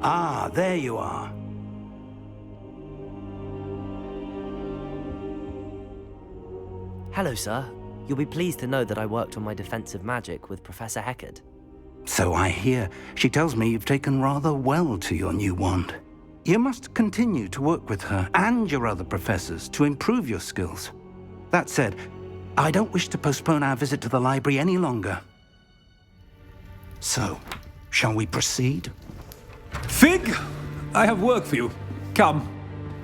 Ah, there you are. Hello, sir. You'll be pleased to know that I worked on my defensive magic with Professor Heckard. So I hear. She tells me you've taken rather well to your new wand. You must continue to work with her and your other professors to improve your skills. That said, I don't wish to postpone our visit to the library any longer. So, shall we proceed? Fig! I have work for you. Come.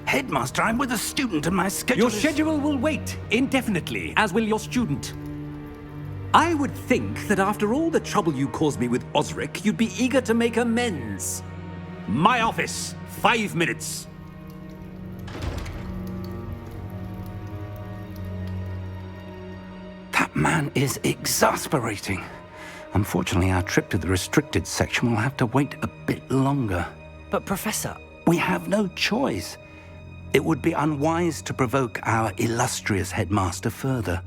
Headmaster, I'm with a student and my schedule Your schedule will wait indefinitely, as will your student. I would think that after all the trouble you caused me with Osric, you'd be eager to make amends. My office, 5 minutes. That man is exasperating. Unfortunately, our trip to the restricted section will have to wait a bit longer. But Professor... We have no choice. It would be unwise to provoke our illustrious headmaster further.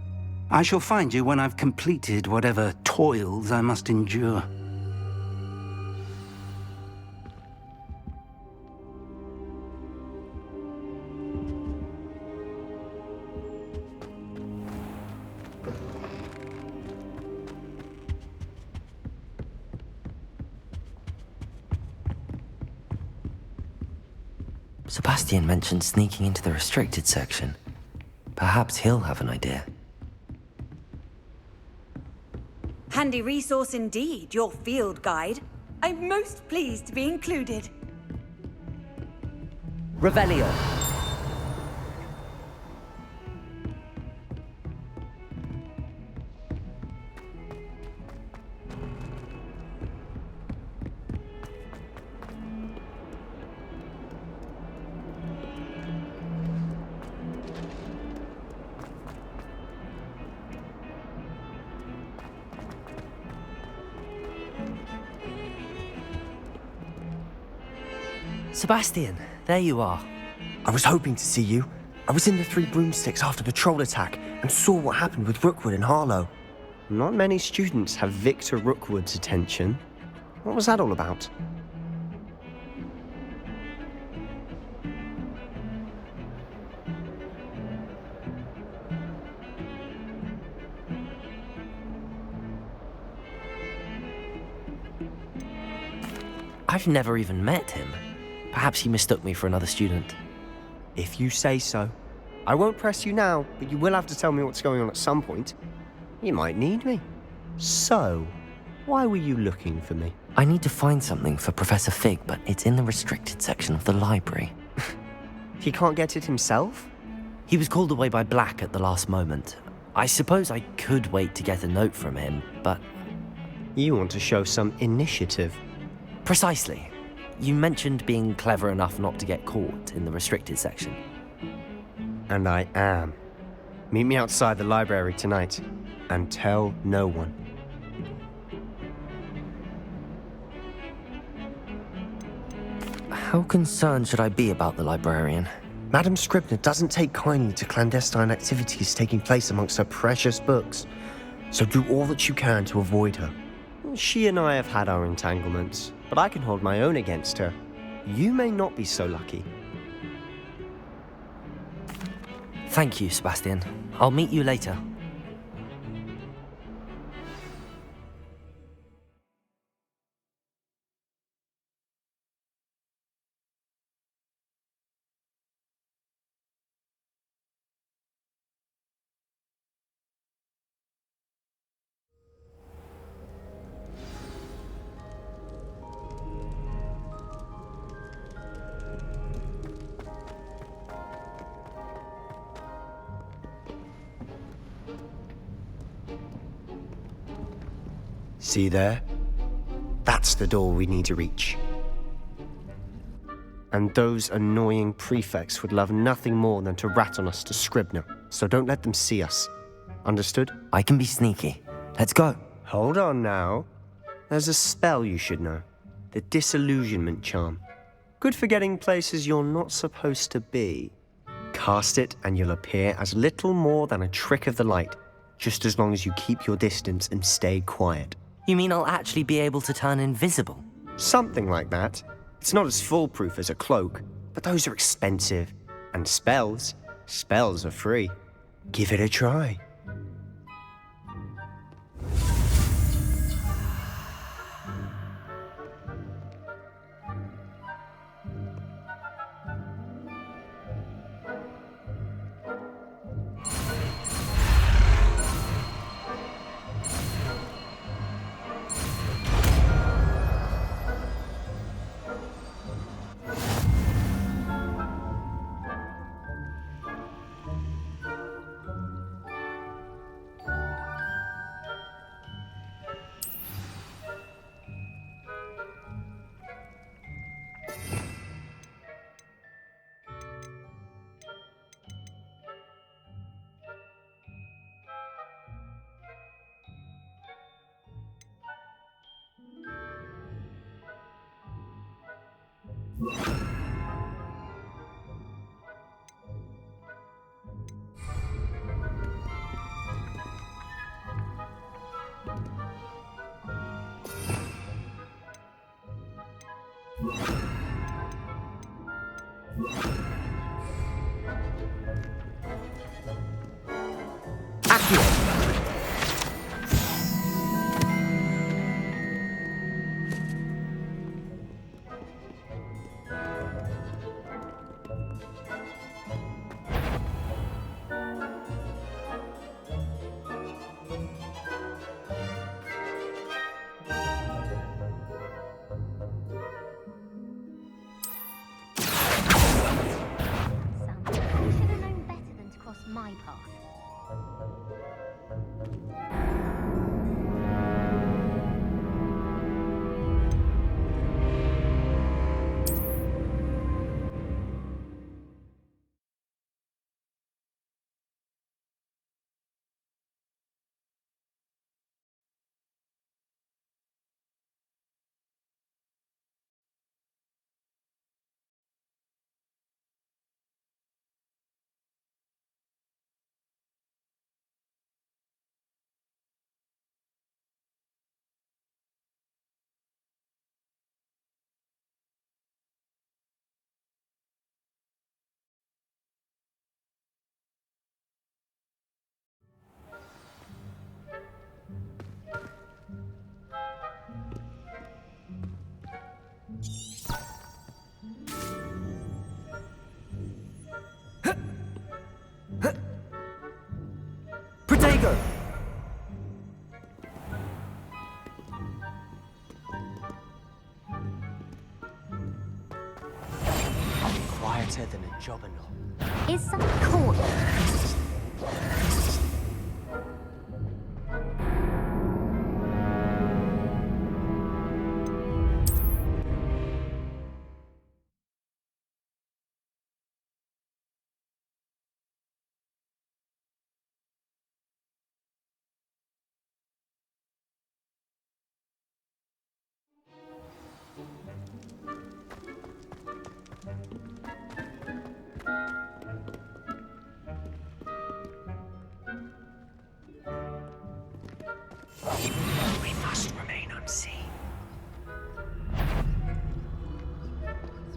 I shall find you when I've completed whatever toils I must endure. Sebastian mentioned sneaking into the restricted section. Perhaps he'll have an idea. Handy resource indeed, your field guide. I'm most pleased to be included. Revelio. Sebastian, there you are. I was hoping to see you. I was in the Three Broomsticks after the troll attack and saw what happened with Rookwood and Harlow. Not many students have Victor Rookwood's attention. What was that all about? I've never even met him. Perhaps he mistook me for another student. If you say so. I won't press you now, but you will have to tell me what's going on at some point. You might need me. So, why were you looking for me? I need to find something for Professor Fig, but it's in the restricted section of the library. He can't get it himself? He was called away by Black at the last moment. I suppose I could wait to get a note from him, but... You want to show some initiative. Precisely. You mentioned being clever enough not to get caught in the restricted section. And I am. Meet me outside the library tonight, and tell no one. How concerned should I be about the librarian? Madame Scribner doesn't take kindly to clandestine activities taking place amongst her precious books, so do all that you can to avoid her. She and I have had our entanglements, but I can hold my own against her. You may not be so lucky. Thank you, Sebastian. I'll meet you later. See there? That's the door we need to reach. And those annoying prefects would love nothing more than to rat on us to Scribner, so don't let them see us. Understood? I can be sneaky. Let's go. Hold on now. There's a spell you should know. The Disillusionment Charm. Good for getting places you're not supposed to be. Cast it and you'll appear as little more than a trick of the light, just as long as you keep your distance and stay quiet. You mean I'll actually be able to turn invisible? Something like that. It's not as foolproof as a cloak, but those are expensive. And spells are free. Give it a try. My path. Protego! Quieter than a jobberknoll. Is something caught? We must remain unseen.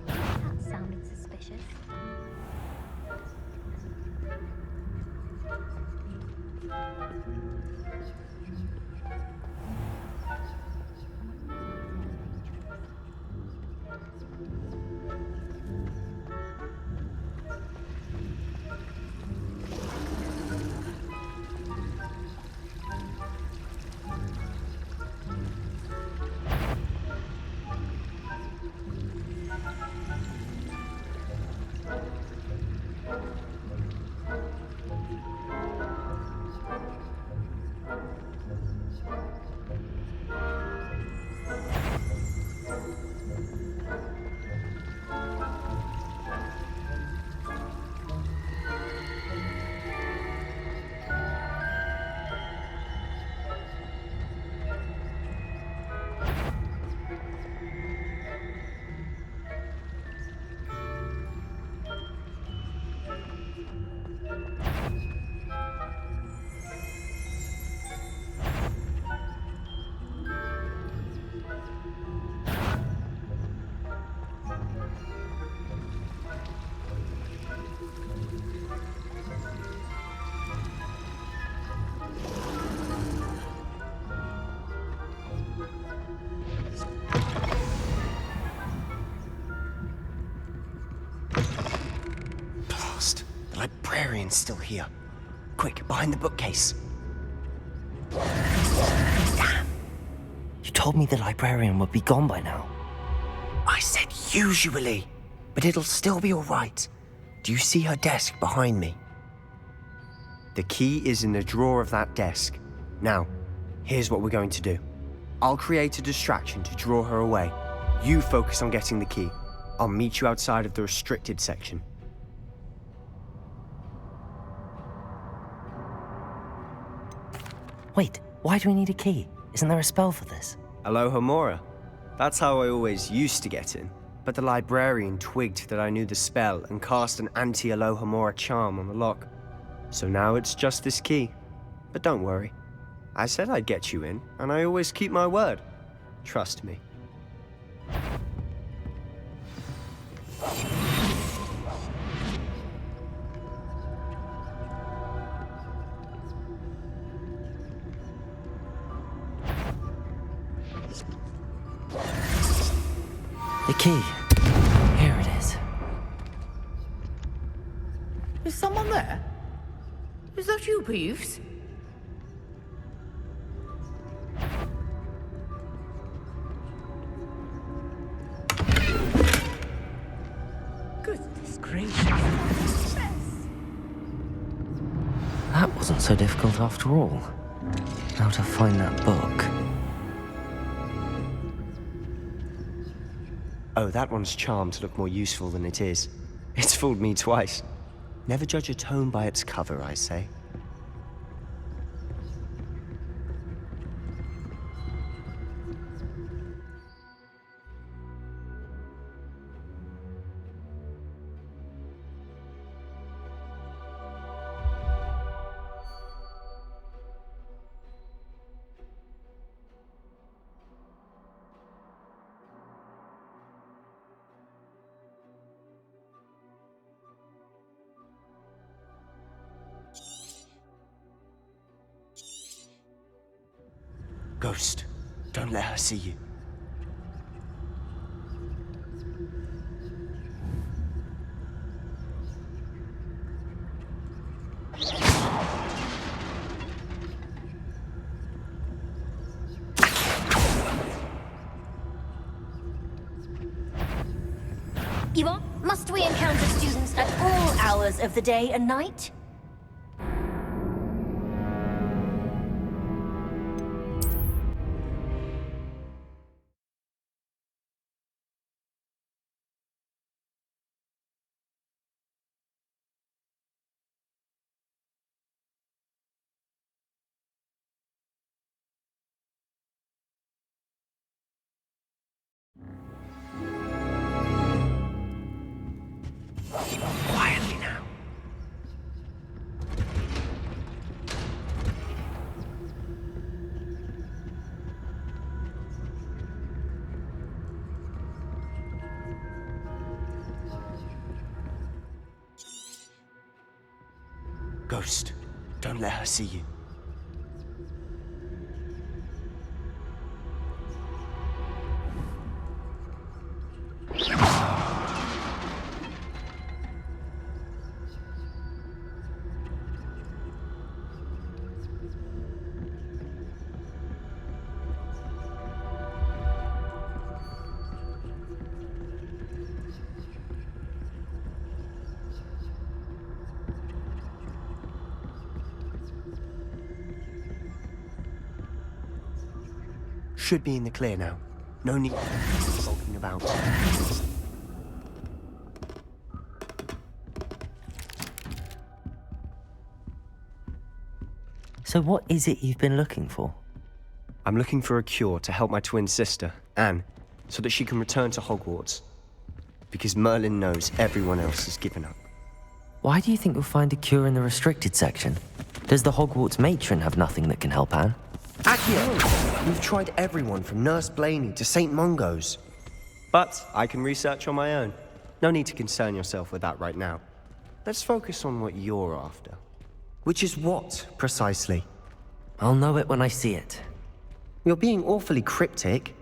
That sounded suspicious. librarian's still here. Quick, behind the bookcase. You told me the librarian would be gone by now. I said usually, but it'll still be all right. Do you see her desk behind me? The key is in the drawer of that desk. Now, here's what we're going to do. I'll create a distraction to draw her away. You focus on getting the key. I'll meet you outside of the restricted section. Wait, why do we need a key? Isn't there a spell for this? Alohomora. That's how I always used to get in. But the librarian twigged that I knew the spell and cast an anti-Alohomora charm on the lock. So now it's just this key. But don't worry. I said I'd get you in, and I always keep my word. Trust me. The key. Here it is. Is someone there? Is that you, Peeves? Goodness gracious. That wasn't so difficult after all. How to find that book. Oh, that one's charmed to look more useful than it is. It's fooled me twice. Never judge a tome by its cover, I say. Ghost, don't let her see you. Yvonne, must we encounter students at all hours of the day and night? Quietly now. Ghost, don't let her see you. Should be in the clear now. No need sulking about. So what is it you've been looking for? I'm looking for a cure to help my twin sister, Anne, so that she can return to Hogwarts. Because Merlin knows everyone else has given up. Why do you think you'll find a cure in the restricted section? Does the Hogwarts matron have nothing that can help Anne? Accio! We've tried everyone from Nurse Blaney to St. Mungo's. But I can research on my own. No need to concern yourself with that right now. Let's focus on what you're after. Which is what, precisely? I'll know it when I see it. You're being awfully cryptic.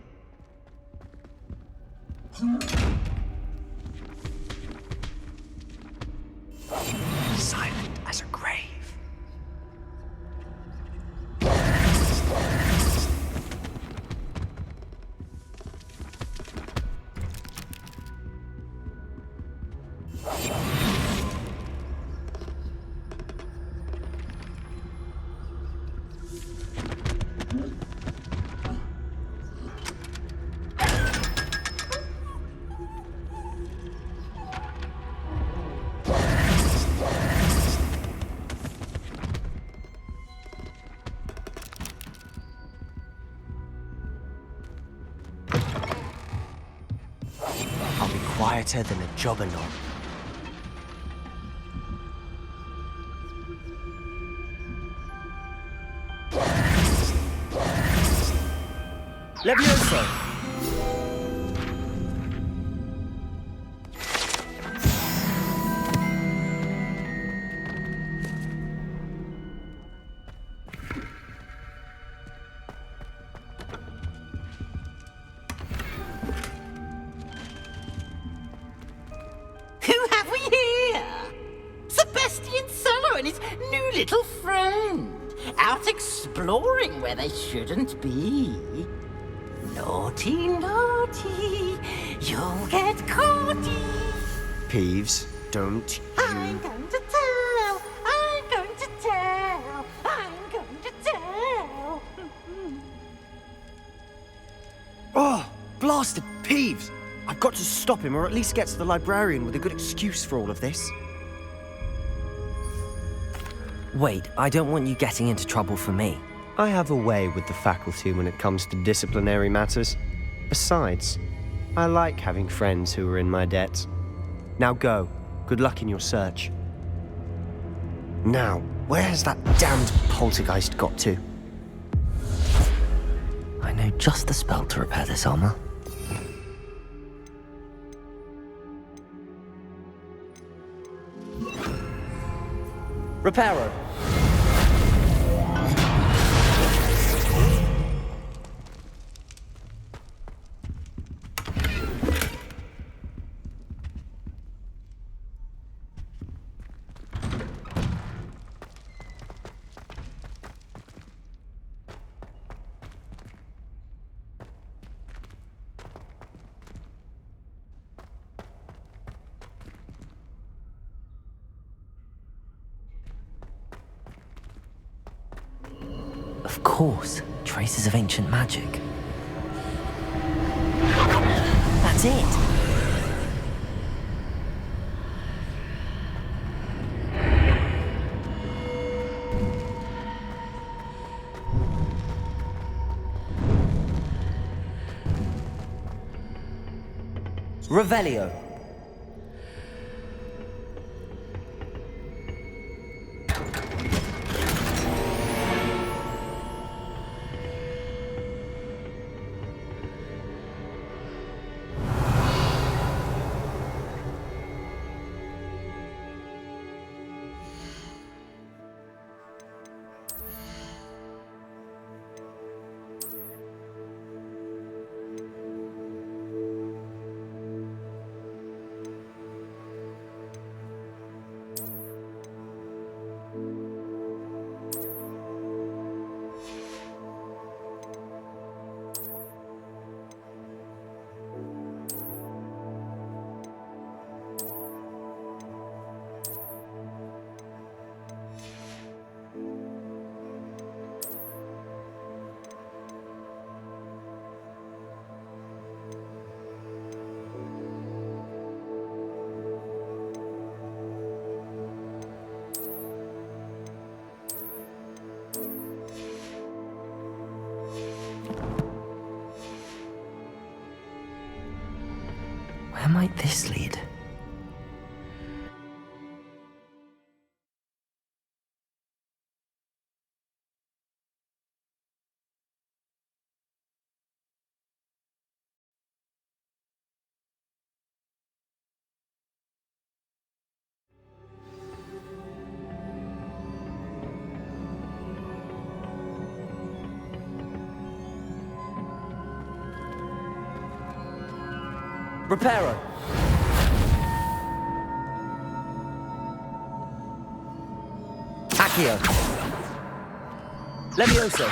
Silent quieter than a jobberknoll. Levioso! Who have we here? Sebastian Solo and his new little friend. Out exploring where they shouldn't be. Naughty, naughty, you'll get caughty. Peeves, don't I'm you... going to tell, I'm going to tell, I'm going to tell. Oh, blasted Peeves! I've got to stop him, or at least get to the librarian with a good excuse for all of this. Wait, I don't want you getting into trouble for me. I have a way with the faculty when it comes to disciplinary matters. Besides, I like having friends who are in my debt. Now go. Good luck in your search. Now, where has that damned poltergeist got to? I know just the spell to repair this armor. Reparo. Of course, traces of ancient magic. That's it! Revelio. Where might this lead? Reparo. Accio. Levioso.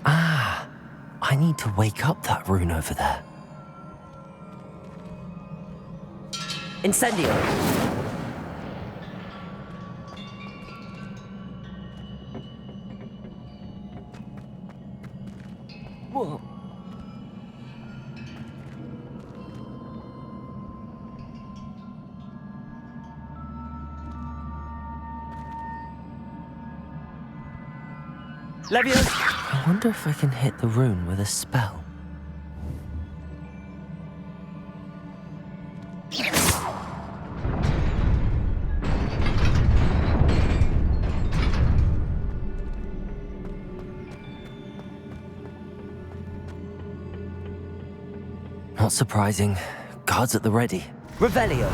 Ah, I need to wake up that rune over there. Incendio. Whoa. Levioso. I wonder if I can hit the rune with a spell. Not surprising. Guards at the ready. Revelio!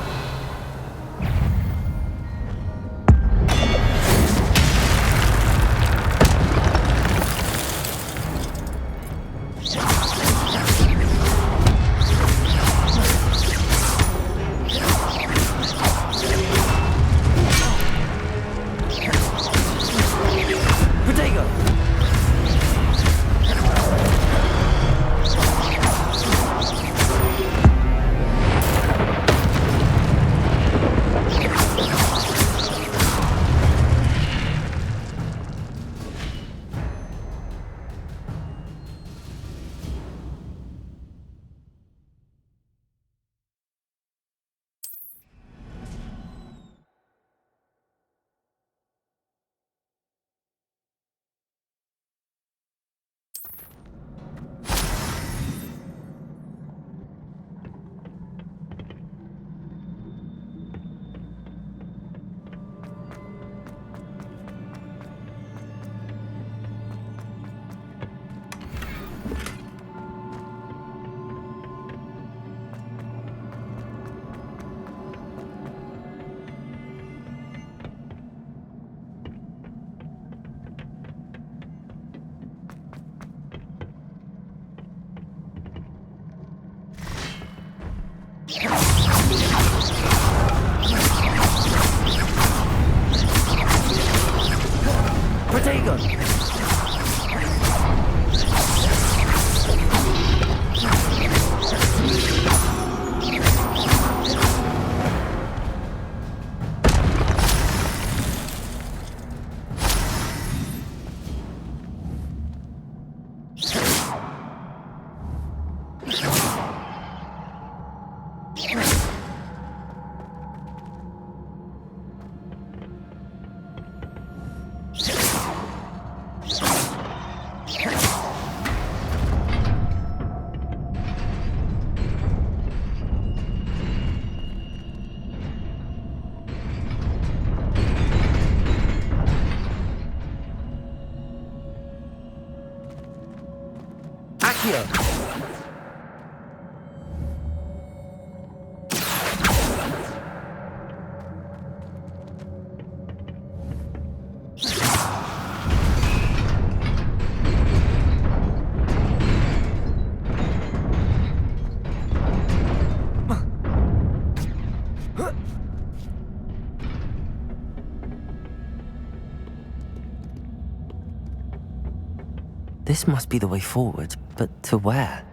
This must be the way forward, but to where?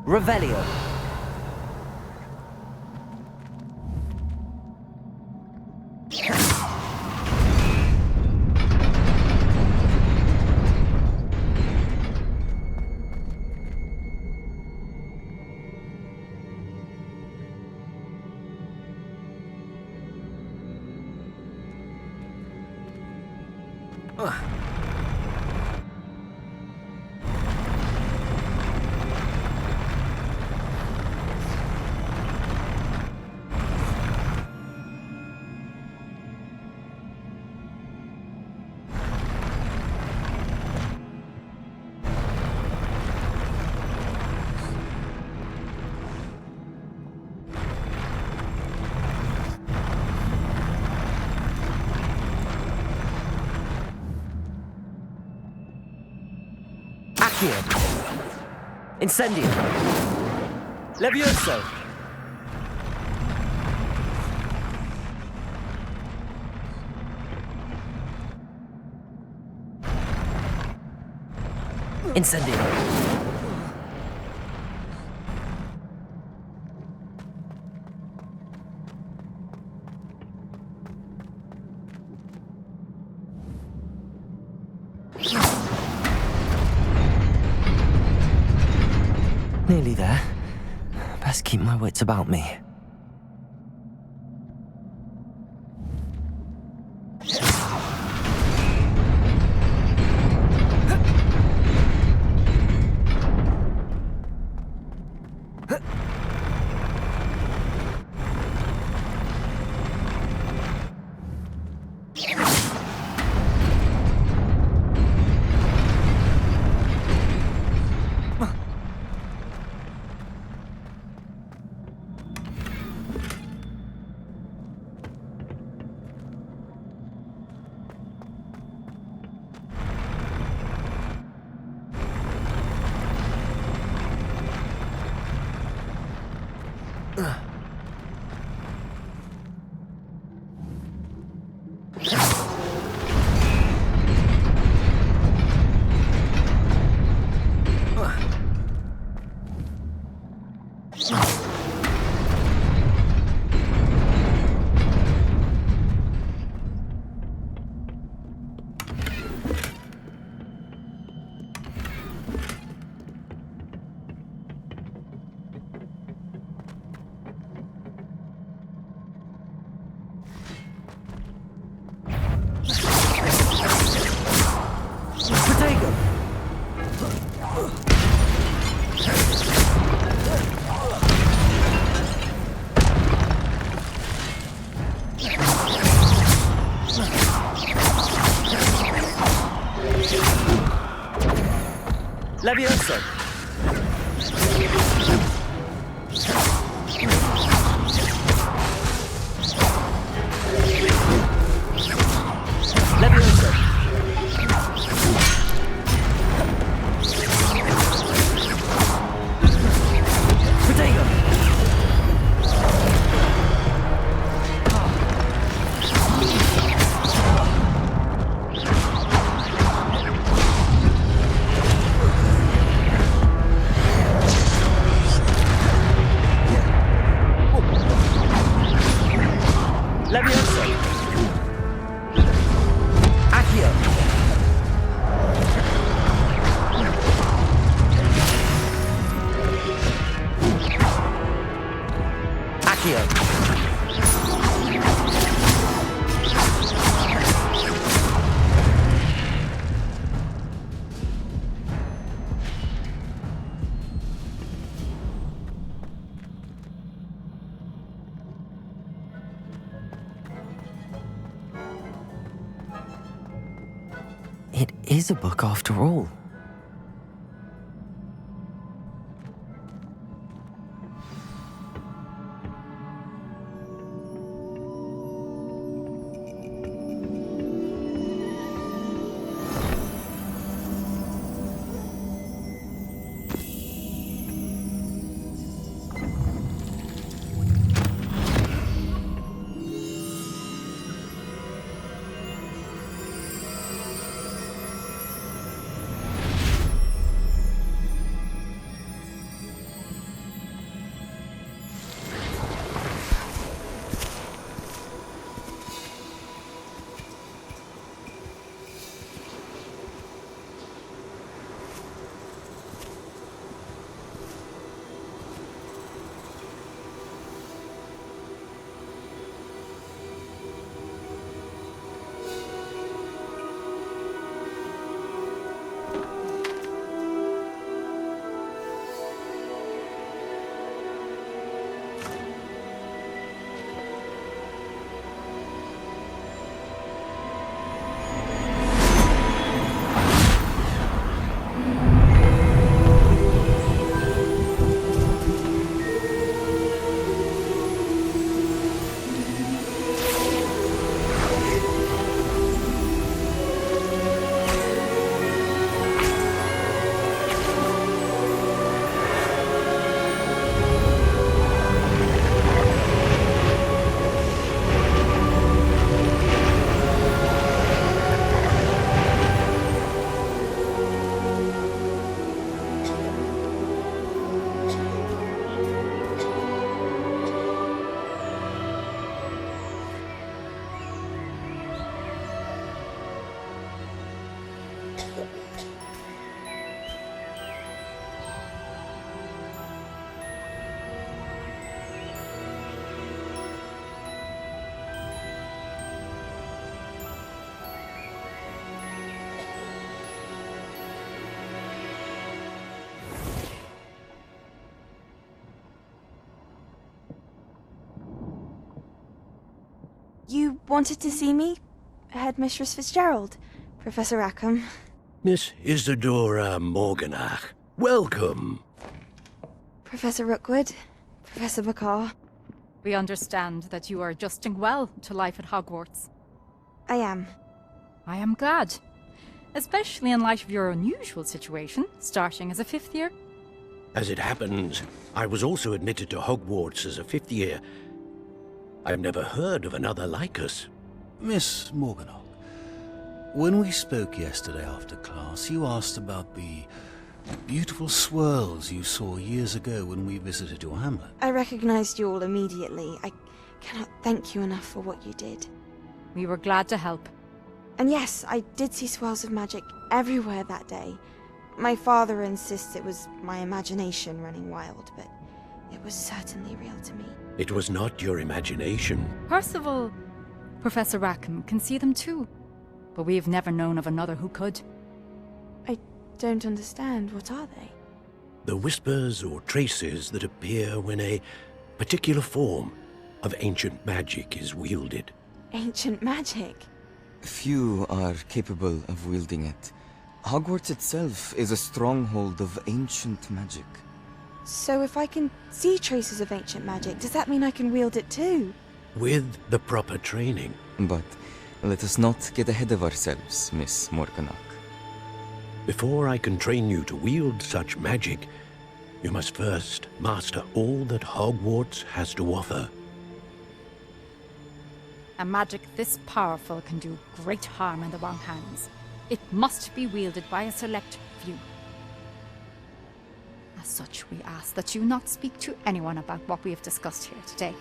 Revelio. Incendio. Levioso. Incendio. Nearly there. Best keep my wits about me. Levioso! Levioso! Protego! Levioso! Accio! Accio! It is a book after all. You wanted to see me? Headmistress Fitzgerald, Professor Rackham. Miss Isadora Morganach, welcome. Professor Rookwood, Professor Bakar. We understand that you are adjusting well to life at Hogwarts. I am. I am glad. Especially in light of your unusual situation, starting as a 5th year. As it happens, I was also admitted to Hogwarts as a fifth year. I've never heard of another like us. Miss Morganach, when we spoke yesterday after class, you asked about the beautiful swirls you saw years ago when we visited your hamlet. I recognized you all immediately. I cannot thank you enough for what you did. We were glad to help. And yes, I did see swirls of magic everywhere that day. My father insists it was my imagination running wild, but it was certainly real to me. It was not your imagination. Percival, Professor Rackham can see them too. But we've never known of another who could. I don't understand. What are they? The whispers or traces that appear when a particular form of ancient magic is wielded. Ancient magic? Few are capable of wielding it. Hogwarts itself is a stronghold of ancient magic. So if I can see traces of ancient magic, does that mean I can wield it too? With the proper training. But let us not get ahead of ourselves, Miss Morganach. Before I can train you to wield such magic, you must first master all that Hogwarts has to offer. A magic this powerful can do great harm in the wrong hands. It must be wielded by a select few. As such, we ask that you not speak to anyone about what we have discussed here today.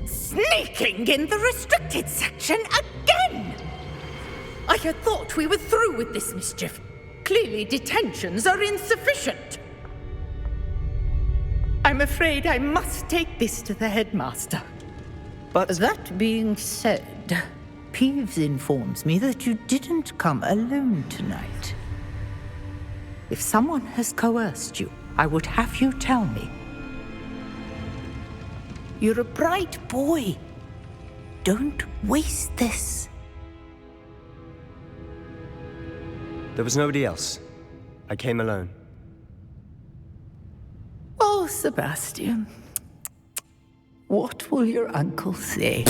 Sneaking in the restricted section again! I had thought we were through with this mischief. Clearly detentions are insufficient. I'm afraid I must take this to the headmaster. But that being said, Peeves informs me that you didn't come alone tonight. If someone has coerced you, I would have you tell me. You're a bright boy. Don't waste this. There was nobody else. I came alone. Oh, Sebastian. What will your uncle say?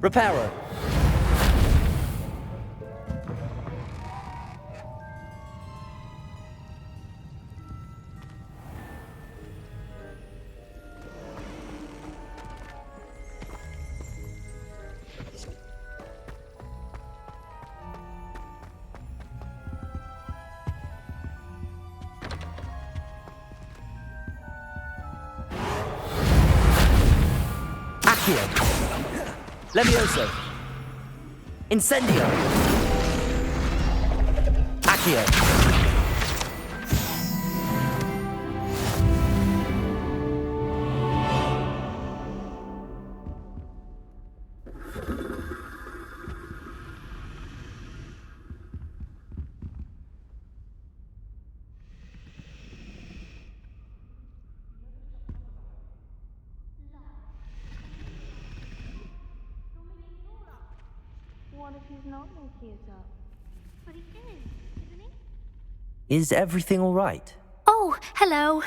Reparo. Accio. Levioso. Incendio. Accio. What if he's not making it up? But he is, isn't he? Is everything all right? Oh, hello.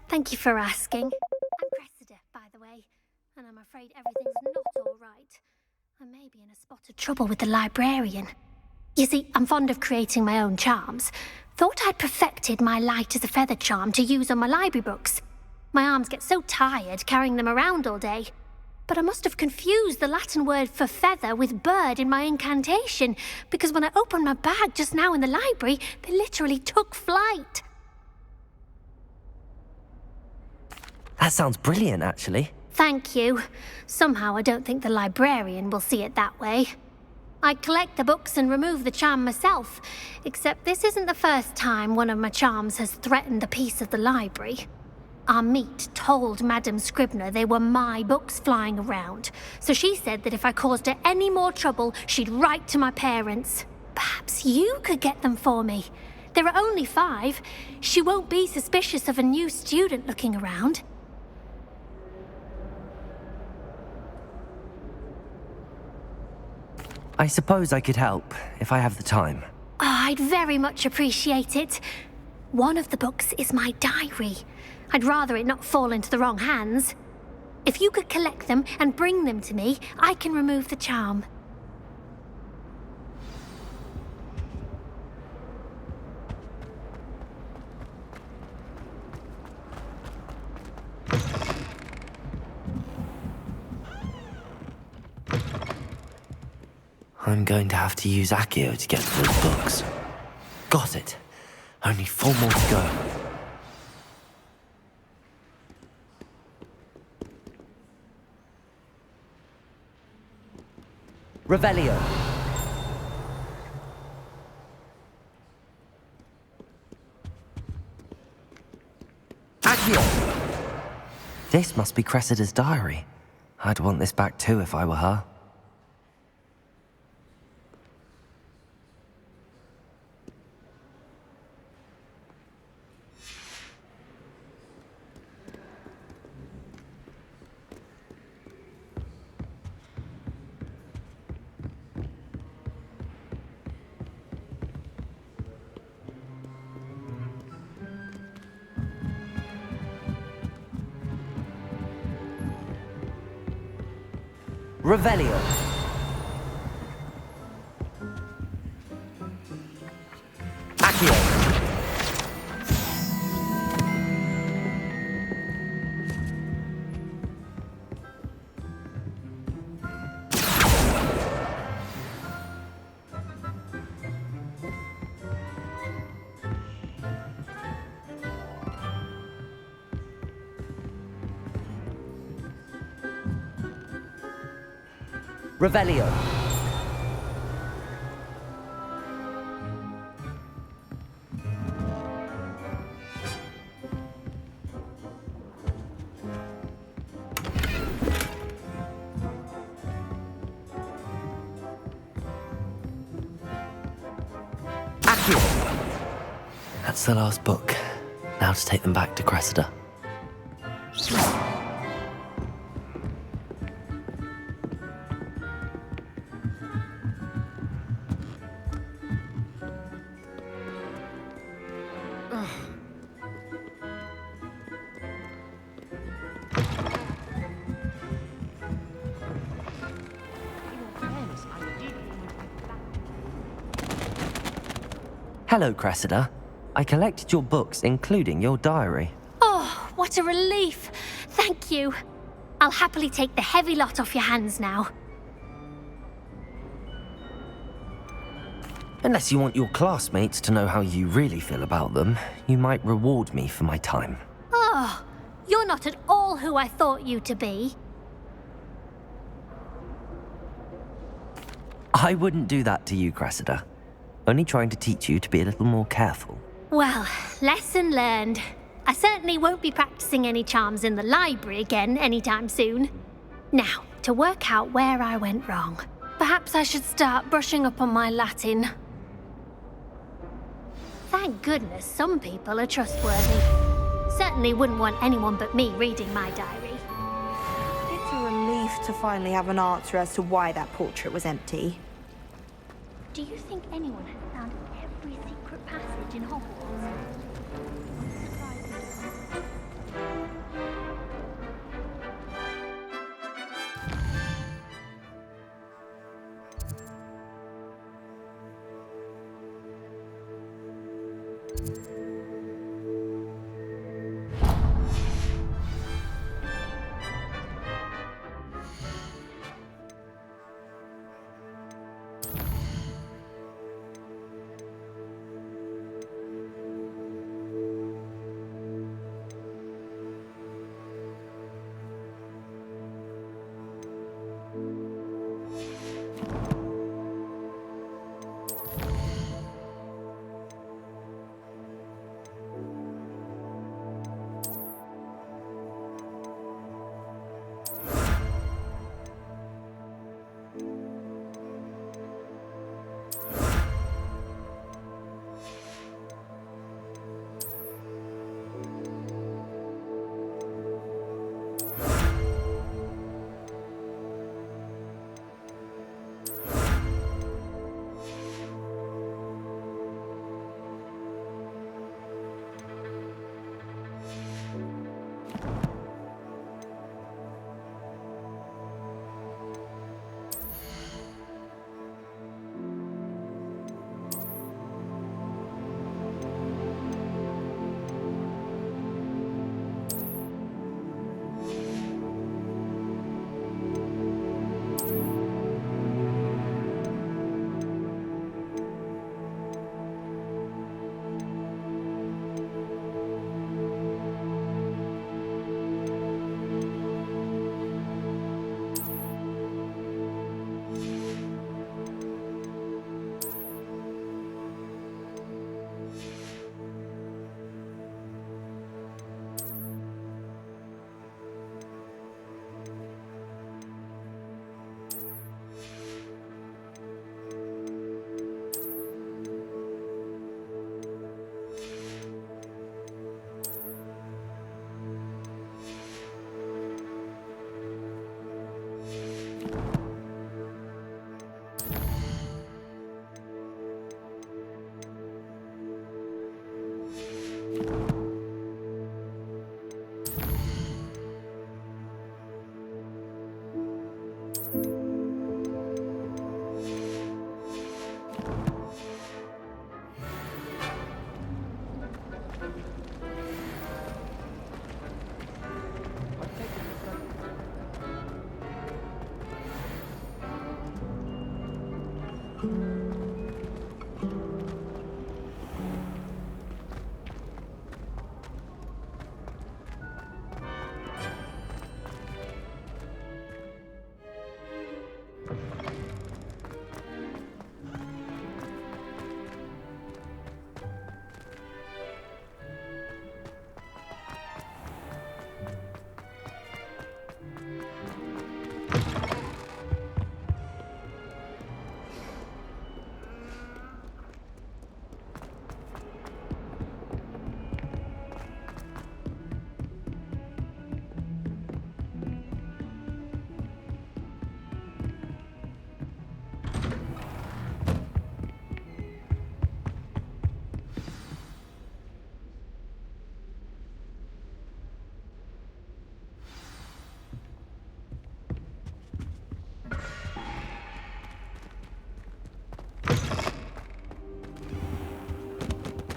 Thank you for asking. I'm Cressida, by the way, and I'm afraid everything's not all right. I may be in a spot of trouble with the librarian. You see, I'm fond of creating my own charms. Thought I'd perfected my light as a feather charm to use on my library books. My arms get so tired carrying them around all day. But I must have confused the Latin word for feather with bird in my incantation, because when I opened my bag just now in the library, they literally took flight. That sounds brilliant, actually. Thank you. Somehow I don't think the librarian will see it that way. I collect the books and remove the charm myself, except this isn't the first time one of my charms has threatened the peace of the library. Our meet told Madame Scribner they were my books flying around, so she said that if I caused her any more trouble, she'd write to my parents. Perhaps you could get them for me. There are only 5. She won't be suspicious of a new student looking around. I suppose I could help, if I have the time. Oh, I'd very much appreciate it. One of the books is my diary. I'd rather it not fall into the wrong hands. If you could collect them and bring them to me, I can remove the charm. I'm going to have to use Accio to get to those books. Got it. Only 4 more to go. Revelio. Accio. This must be Cressida's diary. I'd want this back too if I were her. Revelio. Accio. Revelio. Accio. That's the last book. Now to take them back to Cressida. Hello, Cressida. I collected your books, including your diary. Oh, what a relief. Thank you. I'll happily take the heavy lot off your hands now. Unless you want your classmates to know how you really feel about them, you might reward me for my time. Oh, you're not at all who I thought you to be. I wouldn't do that to you, Cressida. Only trying to teach you to be a little more careful. Well, lesson learned. I certainly won't be practicing any charms in the library again anytime soon. Now, to work out where I went wrong. Perhaps I should start brushing up on my Latin. Thank goodness some people are trustworthy. Certainly wouldn't want anyone but me reading my diary. It's a relief to finally have an answer as to why that portrait was empty. Do you think anyone has found every secret passage in Hogwarts?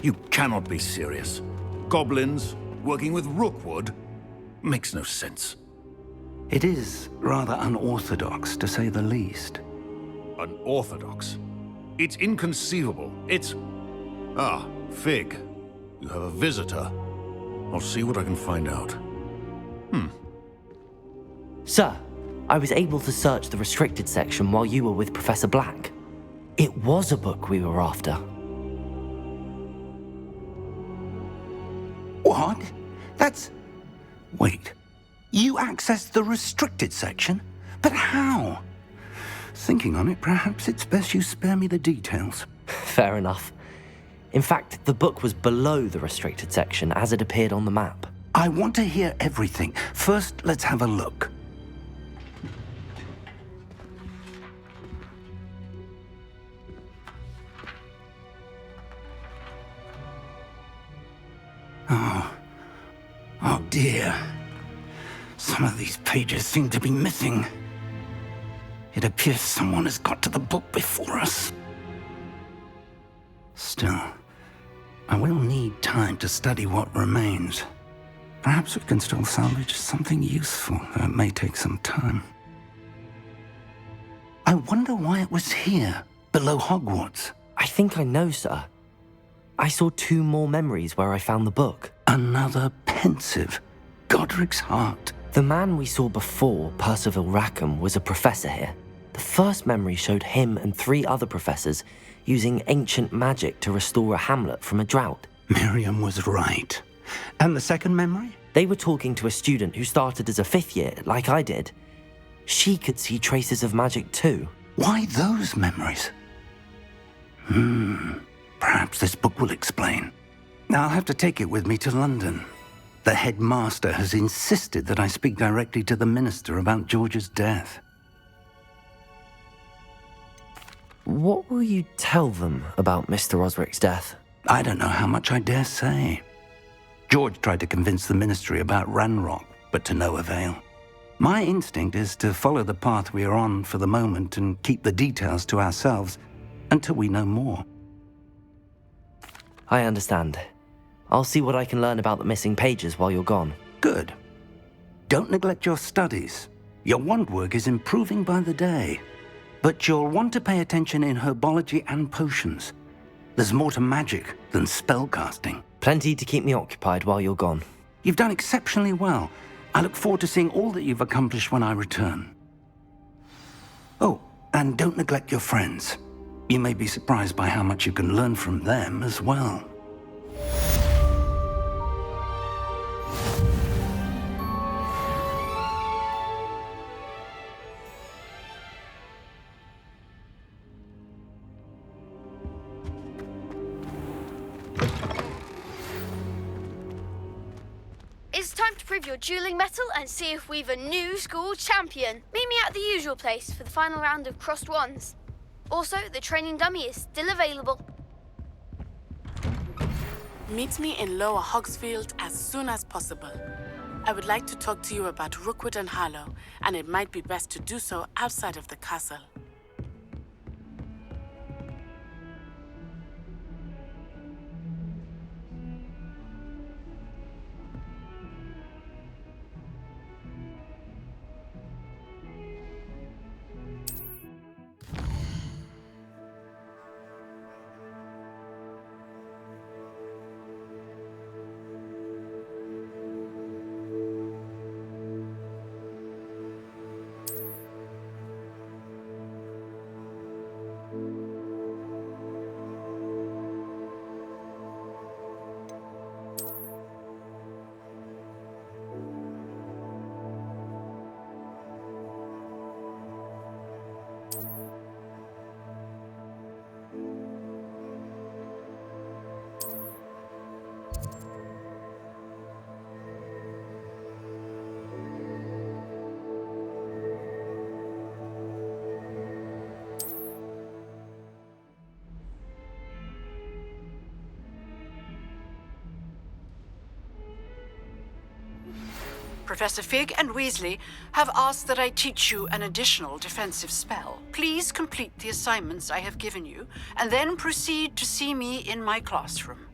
You cannot be serious. Goblins working with Rookwood? Makes no sense. It is rather unorthodox, to say the least. Unorthodox? It's inconceivable. It's... Ah, Fig. You have a visitor. I'll see what I can find out. Sir, I was able to search the restricted section while you were with Professor Black. It was a book we were after. What? That's... Wait. You accessed the restricted section? But how? Thinking on it, perhaps it's best you spare me the details. Fair enough. In fact, the book was below the restricted section as it appeared on the map. I want to hear everything. First, let's have a look. Oh dear. Some of these pages seem to be missing. It appears someone has got to the book before us. Still, I will need need time to study what remains. Perhaps we can still salvage something useful, though it may take some time. I wonder why it was here, below Hogwarts. I think I know, sir. I saw 2 more memories where I found the book. Another pensive. Godric's heart. The man we saw before, Percival Rackham, was a professor here. The first memory showed him and 3 other professors using ancient magic to restore a hamlet from a drought. Miriam was right. And the second memory? They were talking to a student who started as a 5th year, like I did. She could see traces of magic too. Why those memories? Perhaps this book will explain. Now I'll have to take it with me to London. The headmaster has insisted that I speak directly to the minister about George's death. What will you tell them about Mr. Osric's death? I don't know how much I dare say. George tried to convince the ministry about Ranrock, but to no avail. My instinct is to follow the path we are on for the moment and keep the details to ourselves until we know more. I understand. I'll see what I can learn about the missing pages while you're gone. Good. Don't neglect your studies. Your wand work is improving by the day. But you'll want to pay attention in herbology and potions. There's more to magic than spellcasting. Plenty to keep me occupied while you're gone. You've done exceptionally well. I look forward to seeing all that you've accomplished when I return. Oh, and don't neglect your friends. You may be surprised by how much you can learn from them as well. It's time to prove your dueling mettle and see if we've a new school champion. Meet me at the usual place for the final round of crossed wands. Also, the training dummy is still available. Meet me in Lower Hogsfield as soon as possible. I would like to talk to you about Rookwood and Harlow, and it might be best to do so outside of the castle. Professor Fig and Weasley have asked that I teach you an additional defensive spell. Please complete the assignments I have given you, and then proceed to see me in my classroom.